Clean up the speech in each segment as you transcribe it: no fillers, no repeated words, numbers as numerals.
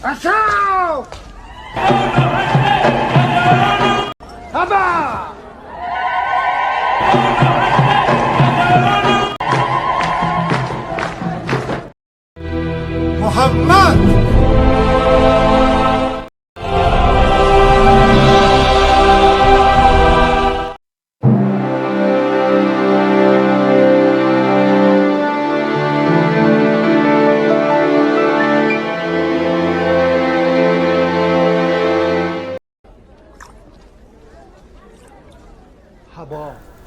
Asal! Abah! Muhammad!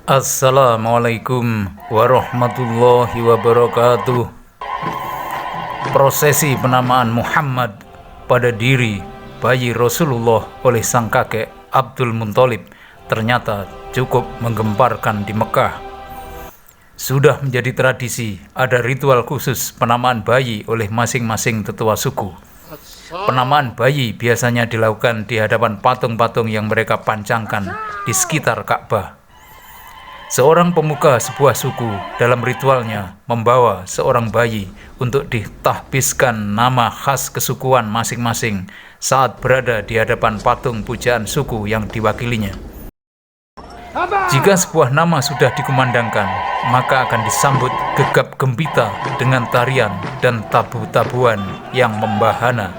Assalamualaikum warahmatullahi wabarakatuh. Prosesi penamaan Muhammad pada diri bayi Rasulullah oleh sang kakek Abdul Muthalib ternyata cukup menggemparkan di Mekah. Sudah menjadi tradisi ada ritual khusus penamaan bayi oleh masing-masing tetua suku. Penamaan bayi biasanya dilakukan di hadapan patung-patung yang mereka pancangkan di sekitar Ka'bah. Seorang pemuka sebuah suku dalam ritualnya membawa seorang bayi untuk ditahbiskan nama khas kesukuan masing-masing saat berada di hadapan patung pujaan suku yang diwakilinya. Jika sebuah nama sudah dikumandangkan, maka akan disambut gegap gempita dengan tarian dan tabu-tabuan yang membahana.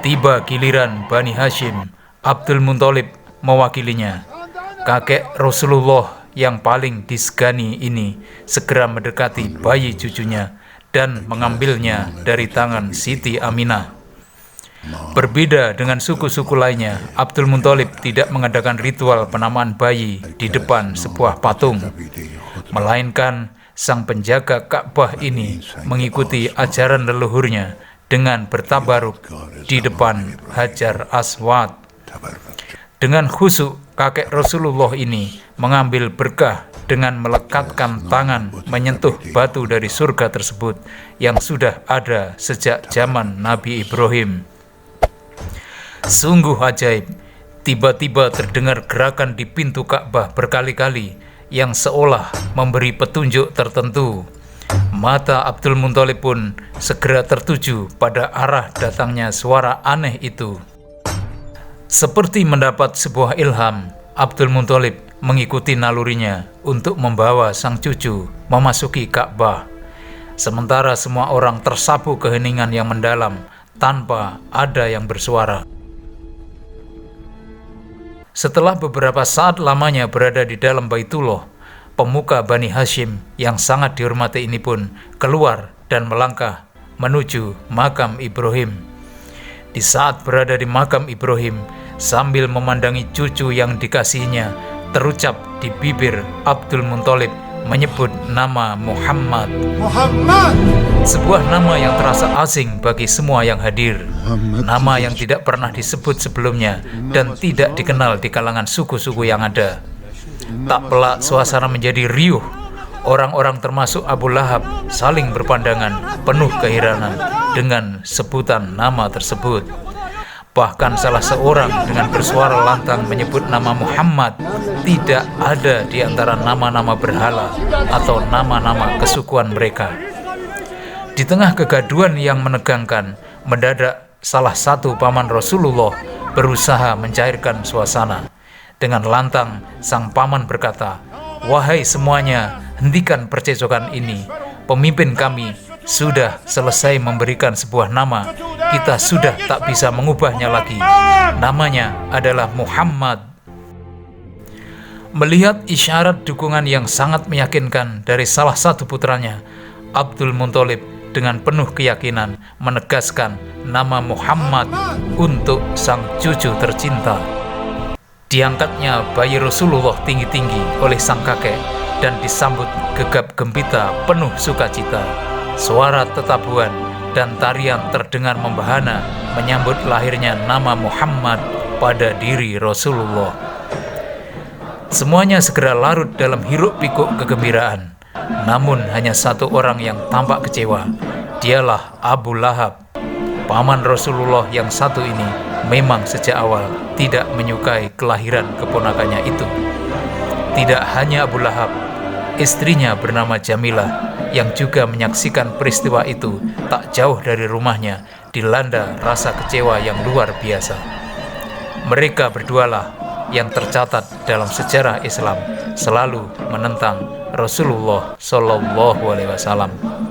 Tiba giliran Bani Hashim, Abdul Muthalib mewakilinya. Kakek Rasulullah yang paling disegani ini segera mendekati bayi cucunya dan mengambilnya dari tangan Siti Aminah. Berbeda dengan suku-suku lainnya, Abdul Muthalib tidak mengadakan ritual penamaan bayi di depan sebuah patung, melainkan sang penjaga Ka'bah ini mengikuti ajaran leluhurnya dengan bertabaruk di depan Hajar Aswad. Dengan khusyuk, kakek Rasulullah ini mengambil berkah dengan melekatkan tangan menyentuh batu dari surga tersebut yang sudah ada sejak zaman Nabi Ibrahim. Sungguh ajaib, tiba-tiba terdengar gerakan di pintu Ka'bah berkali-kali yang seolah memberi petunjuk tertentu. Mata Abdul Muthalib pun segera tertuju pada arah datangnya suara aneh itu. Seperti mendapat sebuah ilham, Abdul Muthalib mengikuti nalurinya untuk membawa sang cucu memasuki Ka'bah. Sementara semua orang tersapu keheningan yang mendalam tanpa ada yang bersuara. Setelah beberapa saat lamanya berada di dalam Baitullah, pemuka Bani Hashim yang sangat dihormati ini pun keluar dan melangkah menuju makam Ibrahim. Di saat berada di makam Ibrahim, sambil memandangi cucu yang dikasihinya, terucap di bibir Abdul Muthalib menyebut nama Muhammad. Sebuah nama yang terasa asing bagi semua yang hadir. Nama yang tidak pernah disebut sebelumnya dan tidak dikenal di kalangan suku-suku yang ada. Tak pelak suasana menjadi riuh. Orang-orang termasuk Abu Lahab saling berpandangan penuh keheranan dengan sebutan nama tersebut. Bahkan salah seorang dengan bersuara lantang menyebut nama Muhammad tidak ada di antara nama-nama berhala atau nama-nama kesukuan mereka. Di tengah kegaduhan yang menegangkan, mendadak salah satu paman Rasulullah berusaha mencairkan suasana. Dengan lantang, sang paman berkata, "Wahai semuanya, hentikan percecokan ini. Pemimpin kami sudah selesai memberikan sebuah nama. Kita sudah tak bisa mengubahnya lagi. Namanya adalah Muhammad." Melihat isyarat dukungan yang sangat meyakinkan dari salah satu putranya, Abdul Muthalib dengan penuh keyakinan menegaskan nama Muhammad untuk sang cucu tercinta. Diangkatnya bayi Rasulullah tinggi-tinggi oleh sang kakek dan disambut gegap gempita penuh sukacita. Suara tetabuhan dan tarian terdengar membahana menyambut lahirnya nama Muhammad pada diri Rasulullah. Semuanya segera larut dalam hiruk pikuk kegembiraan. Namun hanya satu orang yang tampak kecewa. Dialah Abu Lahab. Paman Rasulullah yang satu ini memang sejak awal tidak menyukai kelahiran keponakannya itu. Tidak hanya Abu Lahab, istrinya bernama Jamilah yang juga menyaksikan peristiwa itu tak jauh dari rumahnya dilanda rasa kecewa yang luar biasa. Mereka berdualah yang tercatat dalam sejarah Islam selalu menentang Rasulullah Shallallahu Alaihi Wasallam.